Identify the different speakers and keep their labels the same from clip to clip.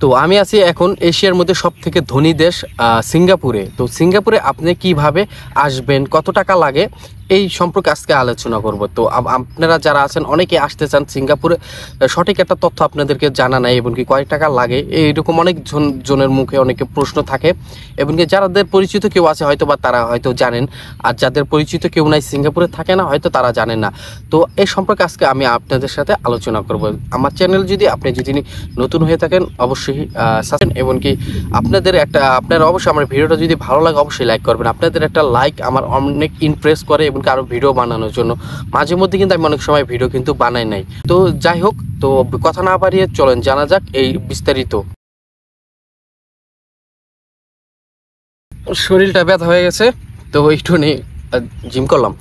Speaker 1: তো আমি আছি এখন এশিয়ার মধ্যে সবথেকে ধনী দেশ সিঙ্গাপুরে। তো সিঙ্গাপুরে আপনি কিভাবে আসবেন, কত টাকা লাগে এই সম্পর্কে আজকে আলোচনা করব। তো আপনারা যারা আছেন অনেকে আসতে চান সিঙ্গাপুরে, সঠিক একটা তথ্য আপনাদেরকে জানা নাই এবং কি কয় টাকা লাগে এইরকম অনেক জনের মুখে অনেকে প্রশ্ন থাকে এবং কি যাদের পরিচিত কেউ আছে হয়তো বা তারা হয়তো জানেন, আর যাদের পরিচিত কেউ নাই সিঙ্গাপুরে থাকে না হয়তো তারা জানেন না। তো এই সম্পর্কে আজকে আমি আপনাদের সাথে আলোচনা করব। আমার চ্যানেল আপনি যদি নতুন হয়ে থাকেন অবশ্যই সাবস্ক্রাইব এবং কি আপনারা অবশ্যই আমার ভিডিওটা যদি ভালো লাগে অবশ্যই লাইক করবেন। আপনাদের একটা লাইক আমার অনেক ইমপ্রেস করে এবং আরো ভিডিও বানানোর জন্য। মাঝে মধ্যে কিন্তু আমি অনেক সময় ভিডিও কিন্তু বানাই নাই। তো যাই হোক, তো কথা না বাড়িয়ে চলেন জানা যাক এই বিস্তারিত। শরীরটা ব্যথা হয়ে গেছে তো একটু জিম করলাম।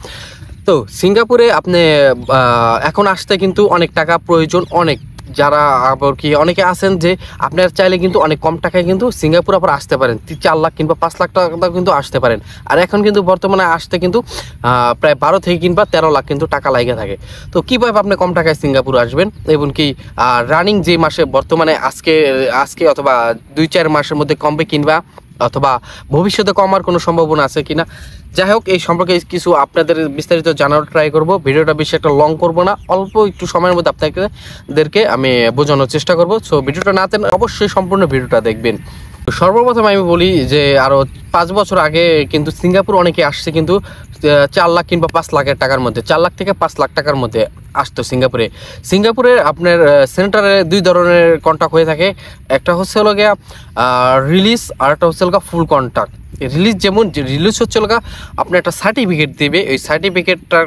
Speaker 1: তো সিঙ্গাপুরে আপনি এখন আসতে কিন্তু অনেক টাকা প্রয়োজন। যারা আবার কি অনেকে আছেন যে আপনার চাইলে কিন্তু অনেক কম টাকায় কিন্তু সিঙ্গাপুর আবার আসতে পারেন, 4 লাখ কিংবা 5 লাখ টাকা কিন্তু আসতে পারেন। আর এখন কিন্তু বর্তমানে আসতে কিন্তু প্রায় 12 থেকে কিংবা 13 লাখ কিন্তু টাকা লাগে থাকে। তো কীভাবে আপনি কম টাকায় সিঙ্গাপুর আসবেন এবং কি রানিং যে মাসে বর্তমানে আজকে অথবা 2-4 মাসের মধ্যে কমবে কিংবা অথবা ভবিষ্যতে কমার কোনো সম্ভাবনা আছে কিনা, যাই হোক এই সম্পর্কে কিছু আপনাদের বিস্তারিত জানার ট্রাই করব। ভিডিওটা বেশি একটা লং করব না, অল্প একটু সময়ের মধ্যে আপনাদেরকে আমি বোঝানোর চেষ্টা করব। সো ভিডিওটা না দেন অবশ্যই সম্পূর্ণ ভিডিওটা দেখবেন। সর্বপ্রথম আমি বলি যে আরও 5 বছর আগে কিন্তু সিঙ্গাপুর অনেকে আসছে কিন্তু 4 লাখ কিংবা 5 লাখের টাকার মধ্যে, 4 লাখ থেকে 5 লাখ টাকার মধ্যে আসতো সিঙ্গাপুরে আপনার সেন্টারে 2 ধরনের কন্ট্রাক্ট হয়ে থাকে। একটা হচ্ছে হলো গিয়া রিলিজ, আর একটা হচ্ছে হলো ফুল কন্ট্রাক্ট। রিলিজ হচ্ছে হলো আপনি একটা সার্টিফিকেট দেবে, ওই সার্টিফিকেটটার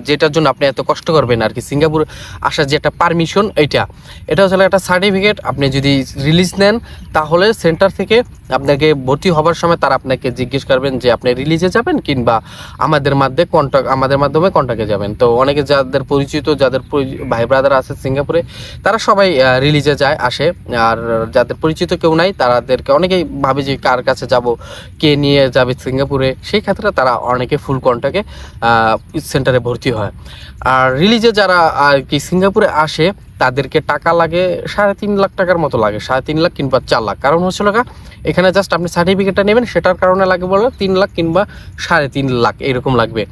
Speaker 1: যেটার জন্য আপনি এত কষ্ট করবেন আর কি সিঙ্গাপুর আসার যে একটা পারমিশন, এটা হচ্ছে একটা সার্টিফিকেট। আপনি যদি রিলিজ নেন তাহলে সেন্টার থেকে আপনাকে ভর্তি হবার সময় তারা আপনাকে জিজ্ঞেস করবেন যে আপনি রিলিজে যাবেন কিংবা আমাদের মাধ্যমে কন্ট্রাক্টে যাবেন। তো অনেকে যাদের পরিচিত, যাদের ভাই ব্রাদার আছে সিঙ্গাপুরে তারা সবাই রিলিজে আসে। আর যাদের পরিচিত কেউ নাই তাদেরকে অনেকেই ভাবে যে কার কাছে যাব, কে নিয়ে যাবে সিঙ্গাপুরে, সেই ক্ষেত্রে তারা অনেকে ফুল কন্ট্রাক্টে সেন্টারে ভর্তি হয়। আর রিলিজে যারা আর কি সিঙ্গাপুরে আসে তাদেরকে টাকা লাগে 3.5 লাখ টাকার মতো লাগে, 3.5 লাখ কিংবা 4 লাখ। কারণ হচ্ছে এখানে জাস্ট আপনি সার্টিফিকেটটা নেবেন, সেটার কারণে লাগে বলে 3 লাখ কিংবা 3.5 লাখ এরকম লাগবে।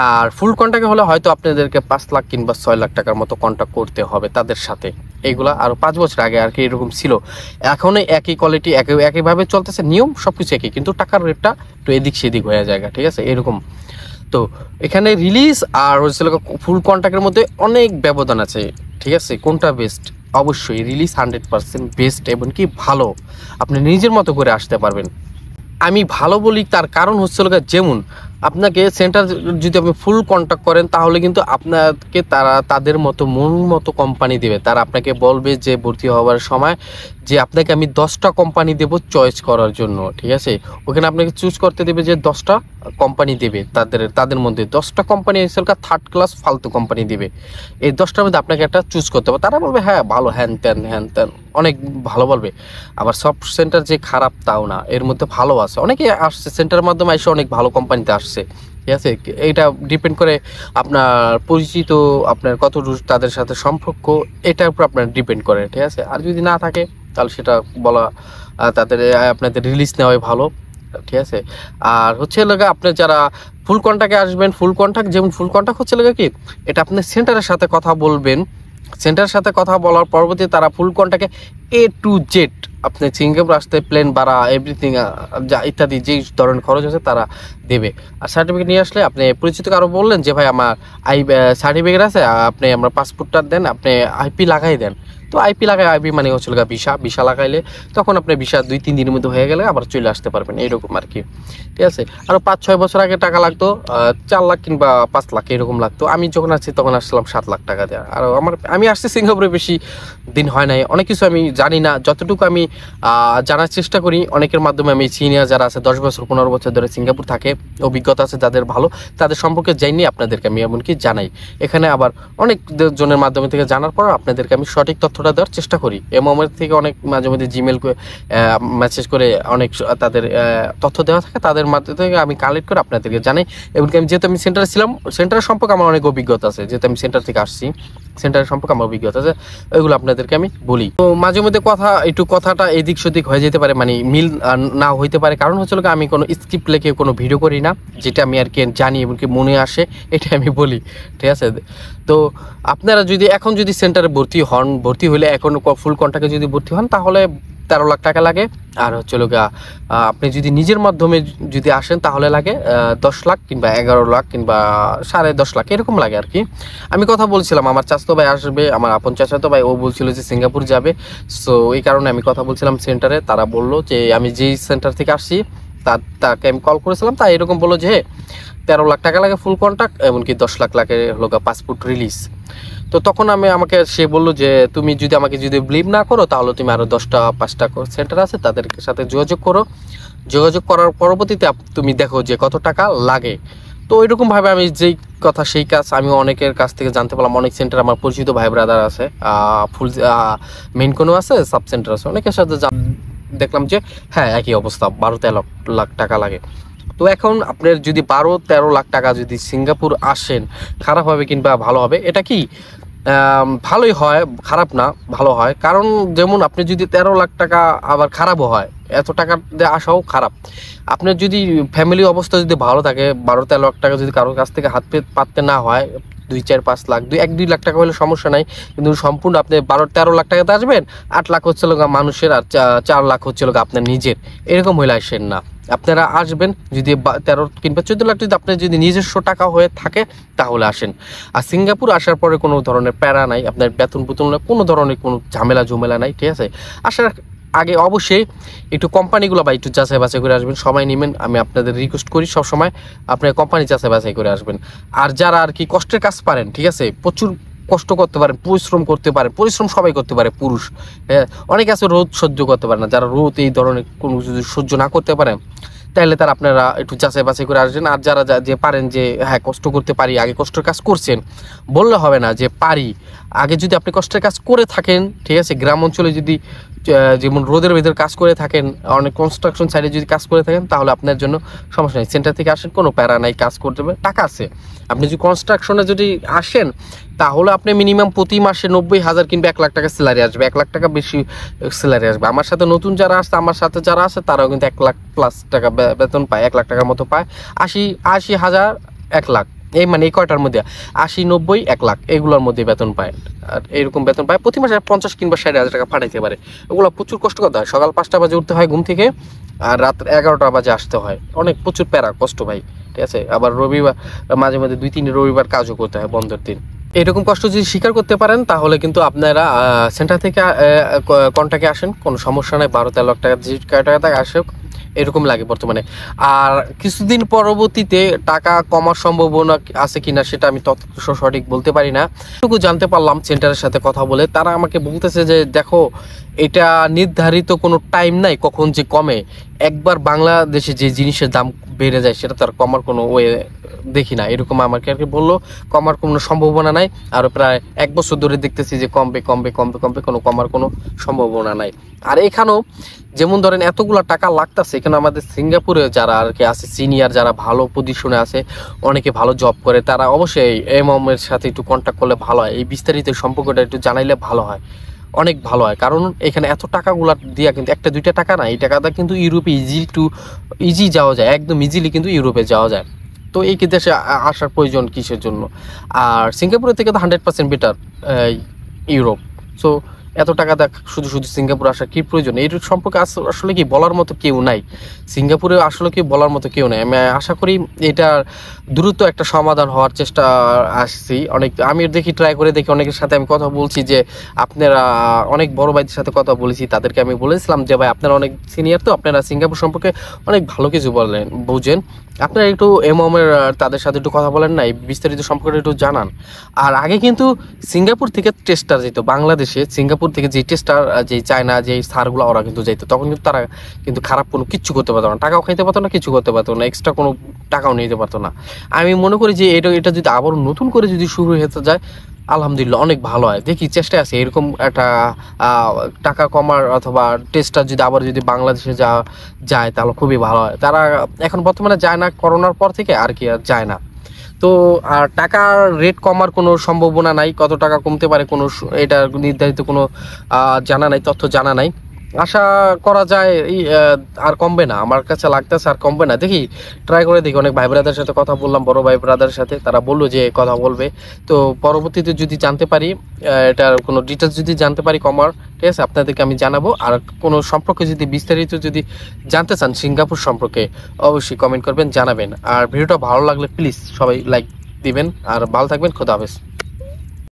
Speaker 1: আর ফুল কন্ট্রাক্টে হলে হয়তো আপনাদেরকে 5 লাখ কিংবা 6 লাখ টাকার মতো কন্ট্রাক্ট করতে হবে তাদের সাথে। এইগুলা আরও 5 বছর আগে আর কি এরকম ছিল। এখনই একই কোয়ালিটি একইভাবে চলতেছে, নিয়ম সব কিছু একই, কিন্তু টাকার রেটটা একটু এদিক সেদিক হয়ে যায়, ঠিক আছে এরকম। তো এখানে রিলিজ আর হচ্ছে ফুল কন্ট্রাক্টের মধ্যে অনেক ব্যবধান আছে, ঠিক আছে। কোনটা বেস্ট? অবশ্যই রিলিজ 100% বেস্ট এবং কি ভালো, আপনি নিজের মতো করে আসতে পারবেন। আমি ভালো বলি তার কারণ হচ্ছে যেমন আপনাকে সেন্টার যদি আপনি ফুল কন্ট্রাক্ট করেন তাহলে কিন্তু আপনাকে তাদের মন মতো কোম্পানি দেবে। তারা আপনাকে বলবে যে ভর্তি হওয়ার সময় যে আপনাকে আমি 10টা কোম্পানি দেব চয়েস করার জন্য, ঠিক আছে। ওখানে আপনাকে চুজ করতে দেবে যে 10টা কোম্পানি দেবে, তাদের মধ্যে 10টা কোম্পানি থার্ড ক্লাস ফালতু কোম্পানি দেবে। এই 10টার মধ্যে আপনাকে একটা চুজ করতে হবে। তারা বলবে হ্যাঁ ভালো, হ্যান ত্যান অনেক ভালো বলবে। আবার সব সেন্টার যে খারাপ তাও না, এর মধ্যে ভালো আছে। অনেকে আসছে সেন্টারের মাধ্যমে এসে অনেক ভালো কোম্পানিতে আসছে, ঠিক আছে। এটা ডিপেন্ড করে আপনার পরিচিত, আপনার কতটুকু তাদের সাথে সম্পর্ক, এটার উপর আপনার ডিপেন্ড করে, ঠিক আছে। আর যদি না থাকে তাহলে সেটা বলা আপনাদের রিলিজ নেওয়াই ভালো, ঠিক আছে। আর হচ্ছে আপনার যারা ফুল কন্ট্রাক্টে আসবেন, ফুল কন্ট্রাক্ট হচ্ছে কি এটা আপনি সেন্টারের সাথে কথা বলবেন। সেন্টারের সাথে কথা বলার পরবর্তী তারা ফুল কন্ট্রাক্টে A to Z আপনি সিঙ্গাপুর আসতে প্লেন ভাড়া এভরিথিং যা ইত্যাদি যেই ধরনের খরচ আছে তারা দেবে। আর সার্টিফিকেট নিয়ে আসলে আপনি পরিচিত কারো বললেন যে ভাই আমার সার্টিফিকেট আছে, আপনি আমার পাসপোর্টটা দেন, আপনি IP লাগাই দেন। তো IP লাগাই, IP মানে হচ্ছে ভিসা লাগাইলে তখন আপনি ভিসা 2-3 দিনের মধ্যে হয়ে গেলে আবার চলে আসতে পারবেন, এইরকম আর কি, ঠিক আছে। আরও 5-6 বছর আগে টাকা লাগতো 4 লাখ কিংবা 5 লাখ এরকম লাগতো। আমি যখন আসছি তখন আসছিলাম 7 লাখ টাকা দেওয়া। আর আমি আসছি সিঙ্গাপুরে বেশি দিন হয় নাই, অনেক কিছু আমি জানি না। যতটুকু আমি জানার চেষ্টা করি অনেকের মাধ্যমে, আমি সিনিয়র যারা আছে 10 বছর 15 বছর ধরে সিঙ্গাপুর থাকে, অভিজ্ঞতা আছে যাদের ভালো, তাদের সম্পর্কে জানি আপনাদেরকে আমি এমনকি জানাই। এখানে আবার অনেক জনের মাধ্যমে থেকে জানার পর আপনাদেরকে আমি সঠিক তথ্য তথ্যটা দেওয়ার চেষ্টা করি। এমএমের থেকে অনেক মাঝে মধ্যে জিমেল মেসেজ করে অনেক তাদের তথ্য দেওয়া থাকে, তাদের মাধ্যমে থেকে আমি কালেক্ট করে আপনাদেরকে জানাই। এমনকি আমি যেহেতু আমি সেন্টারে ছিলাম, সেন্টারের সম্পর্কে আমার অনেক অভিজ্ঞতা আছে, যেহেতু আমি সেন্টার থেকে আসছি, সেন্টারের সম্পর্কে আমার অভিজ্ঞতা আছে, ওইগুলো আপনাদেরকে আমি বলি। তো মাঝে মধ্যে কথাটা এদিক সেদিক হয়ে যেতে পারে, মানে মিল না হইতে পারে, কারণ হচ্ছে আমি কোনো স্ক্রিপ্ট লিখে কোনো ভিডিও করি না, যেটা আমি আর কি জানি এমনকি মনে আসে এটা আমি বলি, ঠিক আছে। তো আপনারা এখন যদি সেন্টারে ভর্তি হলে এখন ফুল কন্ট্রাক্টে যদি ভর্তি হন তাহলে 13 লাখ টাকা লাগে। আর হচ্ছে আপনি যদি নিজের মাধ্যমে যদি আসেন তাহলে লাগে 10 লাখ কিংবা 11 লাখ কিংবা 10.5 লাখ এরকম লাগে আর কি। আমি কথা বলছিলাম, আমার চাচাতো ভাই আসবে, আমার আপন চাচাতো ভাই, ও বলছিল যে সিঙ্গাপুর যাবে, সো এই কারণে আমি কথা বলছিলাম সেন্টারে। তারা বললো যে আমি যেই সেন্টার থেকে আসছি তাকে আমি কল করেছিলাম, তাই এরকম বললো যে 13 লাখ টাকা লাগে ফুল কন্ট্রাক্ট, এমনকি 10 লাখের পাসপোর্ট রিলিজ। তো তখন সে বললো যে তুমি যদি আমাকে বিলিভ না করো তাহলে তুমি আরো 5টা সেন্টার আছে তাদের সাথে যোগাযোগ করো, যোগাযোগ করার পরবর্তীতে তুমি দেখো যে কত টাকা লাগে। তো এরকম ভাবে আমি যেই কথা সেই কাজ আমি অনেকের কাছ থেকে জানতে পারলাম। অনেক সেন্টার আমার পরিচিত ভাই ব্রাদার আছে, ফুল মেইন কোনো আছে, সাব সেন্টার আছে, অনেকের সাথে দেখলাম যে হ্যাঁ একই অবস্থা, 12-13 লাখ টাকা লাগে। তো এখন আপনার যদি 12-13 লাখ টাকা যদি সিঙ্গাপুর আসেন, খারাপ হবে কিংবা ভালো হবে, এটা কি ভালোই হয়, খারাপ না, ভালো হয়। কারণ যেমন আপনি যদি 13 লাখ টাকা আবার খারাপও হয়, এত টাকা দিয়ে আসাও খারাপ। আপনার যদি ফ্যামিলি অবস্থা যদি ভালো থাকে, 12-13 লাখ টাকা যদি কারোর কাছ থেকে হাত পাততে না হয়, 2-4-5 লাখ 1-2 লাখ টাকা হলে সমস্যা নাই, কিন্তু সম্পূর্ণ আপনি 12-13 লাখ টাকাতে আসবেন, 8 লাখ হচ্ছে মানুষের আর 4 লাখ হচ্ছে আপনার নিজের, এরকম হইলে আসেন না। আপনারা আসবেন যদি 13 কিংবা 14 লাখ যদি আপনার যদি নিজস্ব টাকা হয়ে থাকে তাহলে আসেন। আর সিঙ্গাপুর আসার পরে কোনো ধরনের প্যারা নাই, আপনার বেতন কোনো ধরনের কোনো ঝামেলা নাই, ঠিক আছে। আসার আগে অবশ্যই একটু কোম্পানিগুলো বা একটু যাচাই বাছাই করে আসবেন, সময় নেবেন, আমি আপনাদের রিকোয়েস্ট করি সবসময় আপনার কোম্পানি যাচাই বাছাই করে আসবেন। আর যারা আর কি কষ্টের কাজ পারেন, ঠিক আছে, প্রচুর কষ্ট করতে পারেন, পরিশ্রম করতে পারেন, পরিশ্রম সবাই করতে পারে, পুরুষ, হ্যাঁ, অনেকে আছে রোদ সহ্য করতে পারে না, যারা রোদ এই ধরনের কোনো যদি সহ্য না করতে পারেন তাহলে আপনারা একটু যাচাই বাছাই করে আসবেন। আর যারা যে পারেন যে হ্যাঁ কষ্ট করতে পারি, আগে কষ্টের কাজ করছেন, বললে হবে না যে পারি, আগে যদি আপনি কষ্টের কাজ করে থাকেন, ঠিক আছে, গ্রাম অঞ্চলে যদি যেমন রোদের ভেতর কাজ করে থাকেন, অনেক কনস্ট্রাকশন সাইডে যদি কাজ করে থাকেন তাহলে আপনার জন্য সমস্যা নেই, সেন্টার থেকে আসেন, কোনো প্যারা নাই, কাজ করতে হবে, টাকা আছে। আপনি যদি কনস্ট্রাকশনে যদি আসেন তাহলে আপনি মিনিমাম প্রতি মাসে 90,000 কিংবা 1 লাখ টাকা স্যালারি আসবে, 1 লাখ টাকা বেশি স্যালারি আসবে। আমার সাথে নতুন যারা আসছে, আমার সাথে যারা আছে তারাও কিন্তু 1 লাখ প্লাস টাকা বেতন পায়, 1 লাখ টাকার মতো পায়, 80,000 1 লাখ, এই মানে এই কয়টার মধ্যে 80, 90, 1 লাখ এগুলোর মধ্যে বেতন পায়। আর এরকম বেতন পায়, প্রতি মাসে 50 কিংবা 60,000 টাকা পাঠাইতে পারে। ওগুলো প্রচুর কষ্ট করতে হয়, সকাল 5টা বাজে উঠতে হয় ঘুম থেকে, আর রাত 11টা বাজে আসতে হয়, অনেক প্রচুর প্যারা, কষ্ট ভাই, ঠিক আছে। আবার রবিবার মাঝে মাঝে 2-3 রবিবার কাজও করতে হয়, বন্ধের দিন। এরকম কষ্ট যদি স্বীকার করতে পারেন তাহলে কিন্তু আপনারা সেন্টার থেকে কন্ট্যাক্টে আসেন, কোনো সমস্যা নেই। 12-13 লাখ টাকা যে টাকা আসে এরকম লাগে বর্তমানে। আর কিছুদিন পরবর্তীতে টাকা কমার সম্ভাবনা আছে কিনা সেটা আমি তথ্য সঠিক বলতে পারি না। এটুকু জানতে পারলাম সেন্টারের সাথে কথা বলে, তারা আমাকে বলতেছে যে দেখো এটা নির্ধারিত কোনো টাইম নাই কখন যে কমে, একবার বাংলাদেশে যে জিনিসের দাম বেড়ে যায় সেটা তার কমার কোনো ওয়ে দেখি না, এরকম আমাকে আর কি বললো। কমার কোনো সম্ভাবনা নাই, আর প্রায় 1 বছর ধরে দেখতেছি যে কমবে, কোনো কমার কোনো সম্ভাবনা নাই। আর এখানেও যেমন ধরেন এতগুলো টাকা লাগতেছে, এখানে আমাদের সিঙ্গাপুরে যারা আর কি আছে সিনিয়র, যারা ভালো পজিশনে আছে, অনেকে ভালো জব করে, তারা অবশ্যই এর সাথে একটু কন্ট্যাক্ট করলে ভালো হয়, এই বিস্তারিত সম্পর্কটা একটু জানাইলে ভালো হয়, অনেক ভালো হয়। কারণ এখানে এত টাকাগুলো দিয়া কিন্তু 1-2 টাকা না, এই টাকাটা কিন্তু ইউরোপে ইজি যাওয়া যায়, একদম ইজিলি কিন্তু ইউরোপে যাওয়া যায়। তো এই দেশে আসার প্রয়োজন কিসের জন্য? আর সিঙ্গাপুরের থেকে তো 100% বেটার ইউরোপ। সো এত টাকা শুধু সিঙ্গাপুর আসার কি প্রয়োজন? এই সম্পর্কে আসলে কি বলার মতো কেউ নাই, সিঙ্গাপুরে আসলে কি বলার মতো কেউ নাই। আমি আশা করি এটার দ্রুত একটা সমাধান হওয়ার চেষ্টা আসছি। আমি দেখি, ট্রাই করে দেখি, অনেকের সাথে আমি কথা বলছি যে আপনারা, অনেক বড় ভাইদের সাথে কথা বলেছি, তাদেরকে আমি বলেছিলাম যে ভাই আপনারা অনেক সিনিয়র, তো আপনারা সিঙ্গাপুর সম্পর্কে অনেক ভালো কিছু বুঝেন, আপনারা একটু এমএমের তাদের সাথে একটু কথা বলেন না, এই বিস্তারিত সম্পর্কে একটু জানান। আর আগে কিন্তু সিঙ্গাপুর থেকে টেস্টার যেত বাংলাদেশে, সিঙ্গাপুর থেকে যে টেস্টার, যে চায়না, যে স্যারগুলো ওরা কিন্তু যেত, তখন কিন্তু তারা কিন্তু খারাপ কোনো কিচ্ছু করতে পারতো না, টাকাও খাইতে পারতো না, কিছু করতে পারতো না, এক্সট্রা কোনো টাকাও নিতে পারতো না। আমি মনে করি যে এটা যদি আবারও নতুন করে যদি শুরু হতে যায় আলহামদুলিল্লাহ অনেক ভালো হয়। দেখি চেষ্টা আছে এরকম একটা টাকা কমার, অথবা টেস্টটা যদি আবার যদি বাংলাদেশে যায় তাহলে খুবই ভালো হয়। তারা এখন বর্তমানে যায় না, করোনার পর থেকে আর কি আর যায় না। তো আর টাকার রেট কমার কোনো সম্ভাবনা নাই, কত টাকা কমতে পারে কোনো এটা নির্ধারিত কোনো জানা নাই, তথ্য জানা নাই। আশা করা যায় আর কমবে না, আমার কাছে লাগতেছে আর কমবে না। দেখি ট্রাই করে দেখি। অনেক ভাই ব্রাদারের সাথে কথা বললাম, বড় ভাই ব্রাদারের সাথে, তারা বললো যে কথা বলবে। তো পরবর্তীতে যদি জানতে পারি, এটার কোনো ডিটেলস যদি জানতে পারি কমার, ঠিক আছে, আপনাদেরকে আমি জানাবো। আর কোনো সম্পর্কে যদি বিস্তারিত যদি জানতে চান সিঙ্গাপুর সম্পর্কে, অবশ্যই কমেন্ট করবেন, জানাবেন। আর ভিডিওটা ভালো লাগলে প্লিজ সবাই লাইক দিবেন। আর ভালো থাকবেন, খোদা হাফেজ।